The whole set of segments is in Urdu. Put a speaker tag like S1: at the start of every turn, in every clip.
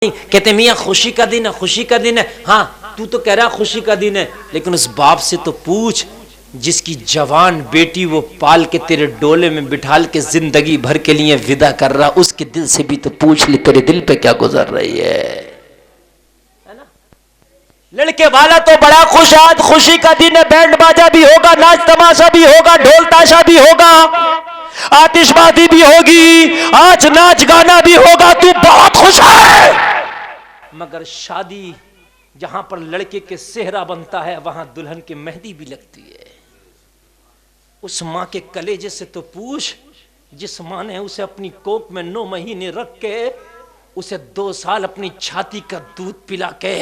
S1: کہتے میاں خوشی کا دن ہے، خوشی کا دن ہے. ہاں تو کہہ رہا خوشی کا دن ہے، لیکن اس باپ سے تو پوچھ جس کی جوان بیٹی وہ پال کے تیرے ڈولے میں بٹھال کے زندگی بھر کے لیے ودا کر رہا، اس کے دل سے بھی تو پوچھ لی تیرے دل پہ کیا گزر رہی ہے. لڑکے والا تو بڑا خوش، آج خوشی کا دن ہے، بینڈ باجا بھی ہوگا، ناچ تماشا بھی ہوگا، ڈھول تاشا بھی ہوگا، آتش بازی بھی ہوگی، آج ناچ گانا بھی ہوگا، تو بہت خوش ہے. مگر شادی جہاں پر لڑکے کے صحرا بنتا ہے وہاں دلہن کی مہندی بھی لگتی ہے. اس ماں کے کلیجے سے تو پوچھ جس ماں نے اسے اپنی کوک میں 9 مہینے رکھ کے اسے 2 سال اپنی چھاتی کا دودھ پلا کے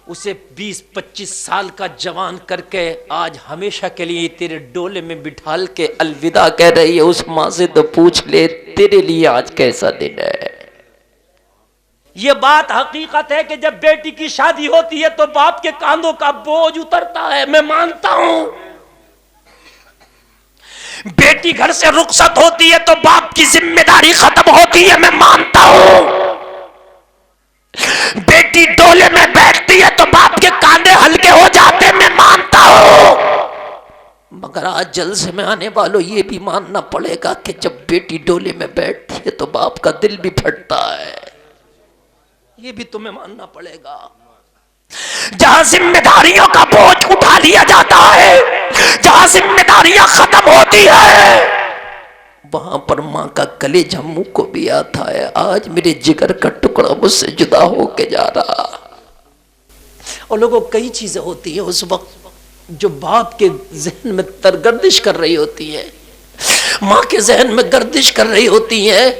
S1: اسے 20-25 سال کا جوان کر کے آج ہمیشہ کے لیے تیرے ڈولے میں بٹھال کے الوداع کہہ رہی ہے. اس ماں سے تو پوچھ لے تیرے لیے آج کیسا دن ہے. یہ بات حقیقت ہے کہ جب بیٹی کی شادی ہوتی ہے تو باپ کے کاندھوں کا بوجھ اترتا ہے، میں مانتا ہوں. بیٹی گھر سے رخصت ہوتی ہے تو باپ کی ذمہ داری ختم ہوتی ہے، میں مانتا ہوں. بیٹی ڈولے میں بیٹھتی ہے تو باپ کے کاندھے ہلکے ہو جاتے، میں مانتا ہوں. مگر آج جلسے میں آنے والوں یہ بھی ماننا پڑے گا کہ جب بیٹی ڈولے میں بیٹھتی ہے تو باپ کا دل بھی پھٹتا ہے. یہ بھی تمہیں ماننا پڑے گا. جہاں ذمہ داریوں کا بوجھ اٹھا لیا جاتا ہے، جہاں ذمہ داریاں ختم ہوتی ہے، وہاں پر ماں کا کلیجہ منہ کو بھی آتا ہے. آج میرے جگر کا ٹکڑا مجھ سے جدا ہو کے جا رہا. اور لوگوں کئی چیزیں ہوتی ہیں اس وقت جو باپ کے ذہن میں ترگردش کر رہی ہوتی ہے، ماں کے ذہن میں گردش کر رہی ہوتی ہے.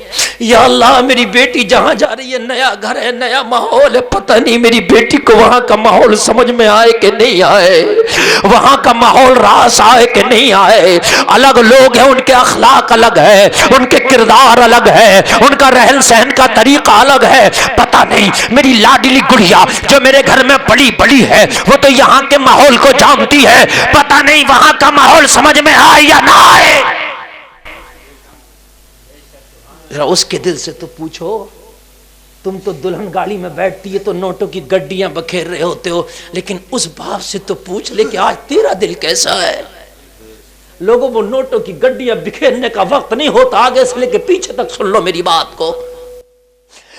S1: یا اللہ میری بیٹی جہاں جا رہی ہے، نیا گھر ہے، نیا ماحول ہے، پتہ نہیں میری بیٹی کو وہاں کا ماحول سمجھ میں آئے کہ نہیں آئے، وہاں کا ماحول راس آئے کہ نہیں آئے. الگ لوگ ہیں، ان کے اخلاق الگ ہے، ان کے کردار الگ ہے، ان کا رہن سہن کا طریقہ الگ ہے. پتہ نہیں میری لاڈلی گڑیا جو میرے گھر میں پلی بڑی ہے وہ تو یہاں کے ماحول کو جانتی ہے، پتہ نہیں وہاں کا ماحول سمجھ میں آئے یا نہ آئے. اس کے دل سے تو پوچھو. تم تو دلہن گاڑی میں بیٹھتی ہے تو نوٹوں کی گڈیاں بکھیر رہے ہوتے ہو، لیکن اس باپ سے تو پوچھ لے کہ آج تیرا دل کیسا ہے. لوگوں وہ نوٹوں کی گڈیاں بکھیرنے کا وقت نہیں ہوتا، آگے سے لے کے پیچھے تک سن لو میری بات کو.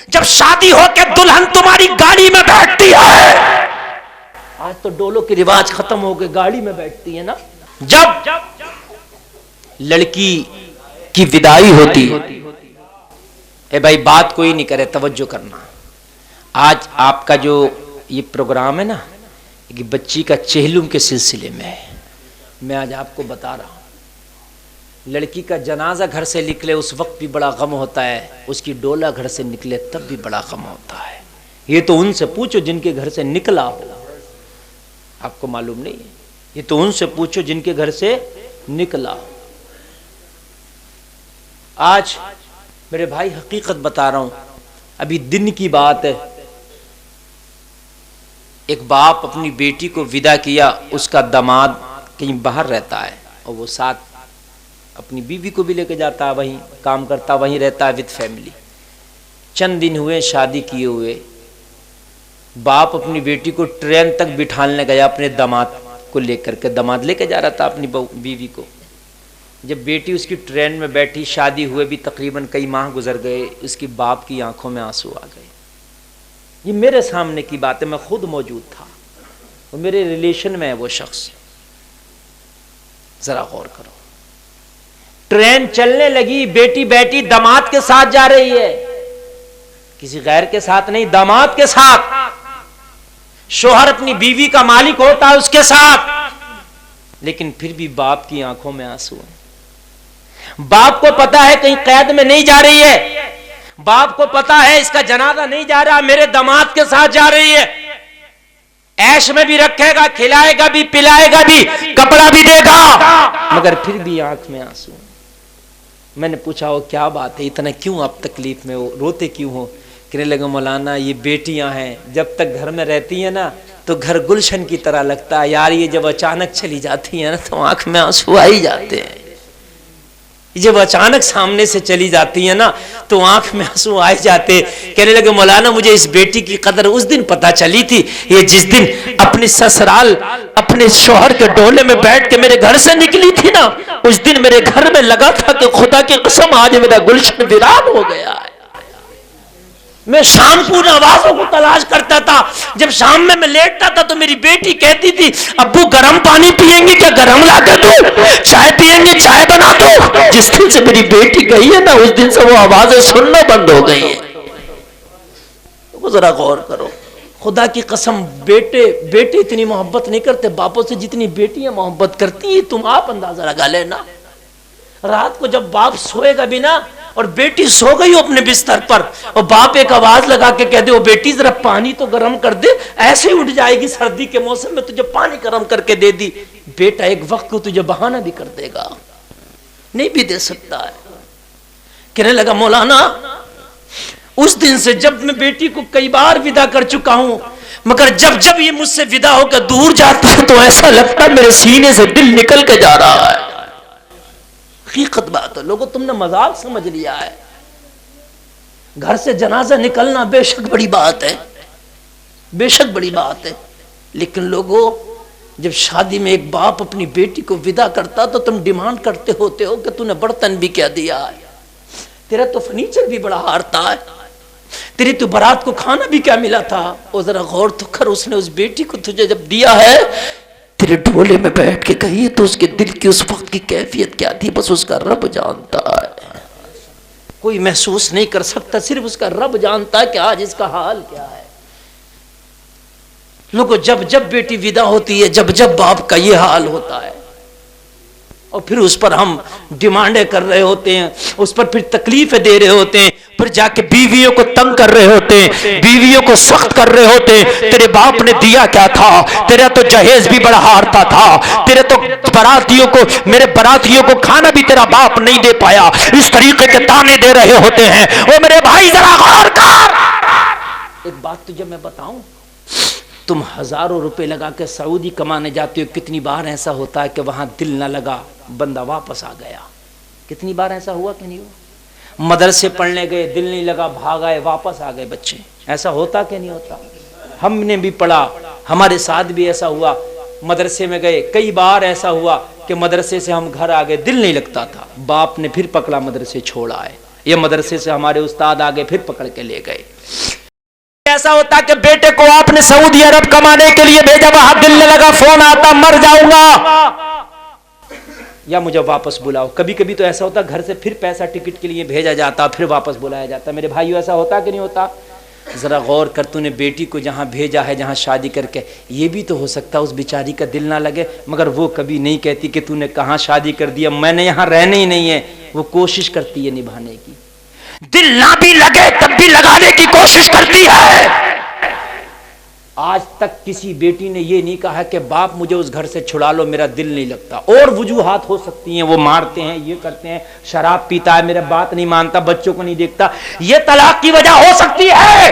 S1: جب شادی ہو کے دلہن تمہاری گاڑی میں بیٹھتی ہے، آج تو ڈولوں کے رواج ختم ہو گئے، گاڑی میں بیٹھتی ہے نا. جب لڑکی کی وداعی ہوتی، اے بھائی بات کوئی نہیں کرے، توجہ کرنا. آج آپ کا جو یہ پروگرام ہے نا، کہ بچی کا چہلم کے سلسلے میں میں آج آپ کو بتا رہا ہوں. لڑکی کا جنازہ گھر سے نکلے اس وقت بھی بڑا غم ہوتا ہے، اس کی ڈولا گھر سے نکلے تب بھی بڑا غم ہوتا ہے. یہ تو ان سے پوچھو جن کے گھر سے نکلا ہو، آپ کو معلوم نہیں ہے. یہ تو ان سے پوچھو جن کے گھر سے نکلا ہو. آج میرے بھائی حقیقت بتا رہا ہوں، ابھی دن کی بات ہے. ایک باپ اپنی بیٹی کو ودا کیا، اس کا داماد کہیں باہر رہتا ہے اور وہ ساتھ اپنی بیوی کو بھی لے کے جاتا ہے، وہیں کام کرتا، وہیں رہتا ہے وتھ فیملی. چند دن ہوئے شادی کیے ہوئے، باپ اپنی بیٹی کو ٹرین تک بٹھالنے گیا اپنے داماد کو لے کر کے. داماد لے کے جا رہا تھا اپنی بیوی کو. جب بیٹی اس کی ٹرین میں بیٹھی، شادی ہوئے بھی تقریباً کئی ماہ گزر گئے، اس کی باپ کی آنکھوں میں آنسو آ گئے. یہ میرے سامنے کی بات ہے، میں خود موجود تھا، وہ میرے ریلیشن میں ہے وہ شخص. ذرا غور کرو. ٹرین چلنے لگی، بیٹی بیٹی داماد کے ساتھ جا رہی ہے، کسی غیر کے ساتھ نہیں، داماد کے ساتھ. شوہر اپنی بیوی کا مالک ہوتا ہے اس کے ساتھ، لیکن پھر بھی باپ کی آنکھوں میں آنسو ہیں. باپ کو پتا ہے کہیں قید میں نہیں جا رہی ہے، باپ کو پتا ہے اس کا جنازہ نہیں جا رہا، میرے داماد کے ساتھ جا رہی ہے. عیش میں بھی رکھے گا، کھلائے گا بھی، پلائے گا بھی، کپڑا بھی دے گا، مگر پھر بھی آنکھ میں آنسو. میں نے پوچھا وہ کیا بات ہے، اتنا کیوں آپ تکلیف میں ہو، روتے کیوں ہو؟ کہنے لگا مولانا یہ بیٹیاں ہیں، جب تک گھر میں رہتی ہیں نا تو گھر گلشن کی طرح لگتا ہے یار، یہ جب اچانک چلی جاتی ہیں نا تو آنکھ میں آنسو آ ہی جاتے ہیں.
S2: جب اچانک سامنے سے چلی جاتی ہے نا تو آنکھ میں آنسو آئے جاتے. کہنے لگے مولانا مجھے اس بیٹی کی قدر اس دن پتا چلی تھی, یہ جس دن اپنی سسرال اپنے شوہر کے ڈولے میں بیٹھ کے میرے گھر سے نکلی تھی نا, اس دن میرے گھر میں لگا تھا کہ خدا کی قسم آج میرا گلشن ویران ہو گیا ہے. میں شام کو آوازوں کو تلاش کرتا تھا. جب شام میں لیٹتا تھا تو میری بیٹی کہتی تھی ابو گرم پانی پیئیں گے کیا, گرم لا کے دو, چائے پیئیں گے چائے بنا دو. جس دن سے میری بیٹی گئی ہے نا اس دن سے وہ آوازیں سننا بند ہو گئی ہیں. تو ذرا غور کرو, خدا کی قسم بیٹے اتنی محبت نہیں کرتے باپوں سے جتنی بیٹیاں محبت کرتی ہیں. تم آپ اندازہ لگا لینا, رات کو جب باپ سوئے گا بھی نا اور بیٹی سو گئی ہو اپنے بستر پر اور باپ ایک آواز لگا کے کہہ دے وہ بیٹی ذرا پانی تو گرم کر دے, ایسے ہی اٹھ جائے گی. سردی کے موسم میں تجھے پانی گرم کر کے دے دی. بیٹا ایک وقت کو تجھے بہانہ بھی کر دے گا, نہیں بھی دے سکتا ہے. کہنے لگا مولانا اس دن سے جب میں بیٹی کو کئی بار ودا کر چکا ہوں, مگر جب یہ مجھ سے ودا ہو کر دور جاتا ہے تو ایسا لگتا ہے میرے سینے سے دل نکل کے جا رہا ہے. حقیقت بات ہے لوگوں, تم نے مذاق سمجھ لیا ہے. گھر سے جنازہ نکلنا بے شک بڑی بات ہے, بے شک بڑی بات ہے, لیکن لوگوں جب شادی میں ایک باپ اپنی بیٹی کو ودا کرتا تو تم ڈیمانڈ کرتے ہوتے ہو کہ تو نے برتن بھی کیا دیا ہے, تیرا تو فرنیچر بھی بڑا ہارتا ہے, تیری تو برات کو کھانا بھی کیا ملا تھا. اور ذرا غور تو کر, اس نے اس بیٹی کو تجھے جب دیا ہے تیرے ڈھولے میں بیٹھ کے کہیے تو اس کے دل کی اس وقت کی کیفیت کیا تھی بس اس کا رب جانتا ہے. کوئی محسوس نہیں کر سکتا, صرف اس کا رب جانتا ہے کہ آج اس کا حال کیا ہے. لوگوں جب بیٹی ودا ہوتی ہے, جب باپ کا یہ حال ہوتا ہے اور پھر اس پر ہم ڈیمانڈیں کر رہے ہوتے ہیں, اس پر پھر تکلیفیں دے رہے ہوتے ہیں, پھر جا کے بیویوں کو تنگ کر رہے ہوتے ہیں, بیویوں کو سخت کر رہے ہوتے ہیں. تیرے باپ نے دیا کیا تھا, تیرا تو جہیز بھی بڑا ہارتا تھا, تیرے تو براتیوں کو میرے براتیوں کو کھانا بھی تیرا باپ نہیں دے پایا. اس طریقے کے تانے دے رہے ہوتے ہیں. او میرے بھائی ذرا غور کر, ایک بات تجھے میں بتاؤں, تم ہزاروں روپے لگا کے سعودی کمانے جاتے ہو, کتنی بار ایسا ہوتا ہے کہ وہاں دل نہ لگا بندہ واپس آ گیا. کتنی بار ایسا ہوا کہ نہیں ہوا. مدرسے پڑھنے گئے دل نہیں لگا بھاگ آئے واپس آ گئے بچے. ایسا ہوتا کہ نہیں ہوتا. ہم نے بھی پڑھا, ہمارے ساتھ بھی ایسا ہوا. مدرسے میں گئے, کئی بار ایسا ہوا کہ مدرسے سے ہم گھر آ گئے دل نہیں لگتا تھا, باپ نے پھر پکڑا مدرسے چھوڑا ہے, یہ مدرسے سے ہمارے استاد آگے پھر پکڑ کے لے گئے. ایسا ہوتا کہ بیٹے کو آپ نے سعودی عرب کمانے کے لیے بھیجا, وہاں دل نہ لگا فون آتا مر جاؤں گا یا مجھے واپس بلاؤ. کبھی کبھی تو ایسا ہوتا گھر سے پھر پیسہ ٹکٹ کے لیے بھیجا جاتا, پھر واپس بلایا جاتا. میرے بھائیو ایسا ہوتا کہ نہیں ہوتا. ذرا غور کر, تو نے بیٹی کو جہاں بھیجا ہے جہاں شادی کر کے, یہ بھی تو ہو سکتا اس بیچاری کا دل نہ لگے, مگر وہ کبھی نہیں کہتی کہ تو نے کہاں شادی کر دیا, میں نے یہاں رہنا ہی نہیں ہے. وہ کوشش کرتی ہے نبھانے کی, دل نہ بھی لگے تب بھی لگانے کی کوشش کرتی ہے. آج تک کسی بیٹی نے یہ نہیں کہا کہ باپ مجھے اس گھر سے چھڑا لو میرا دل نہیں لگتا. اور وجوہات ہو سکتی ہیں, وہ مارتے ہیں, یہ کرتے ہیں, شراب پیتا ہے, میرا بات نہیں مانتا, بچوں کو نہیں دیکھتا, یہ طلاق کی وجہ ہو سکتی ہے.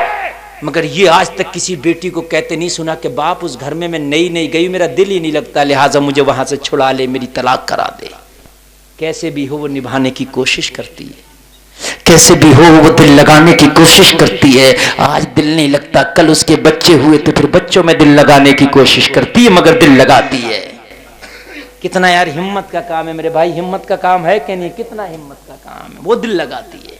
S2: مگر یہ آج تک کسی بیٹی کو کہتے نہیں سنا کہ باپ اس گھر میں نئی گئی, میرا دل ہی نہیں لگتا, لہٰذا مجھے وہاں سے چھڑا لے, میری طلاق کرا دے. کیسے بھی ہو وہ نبھانے کی کوشش کرتی ہے, کیسے بھی ہو وہ دل لگانے کی کوشش کرتی ہے. آج دل نہیں لگتا, کل اس کے بچے ہوئے تو پھر بچوں میں دل لگانے کی کوشش کرتی ہے, مگر دل لگاتی ہے. کتنا یار ہمت کا کام ہے میرے بھائی, ہمت کا کام ہے کہ نہیں, کتنا ہمت کا کام ہے. وہ دل لگاتی ہے.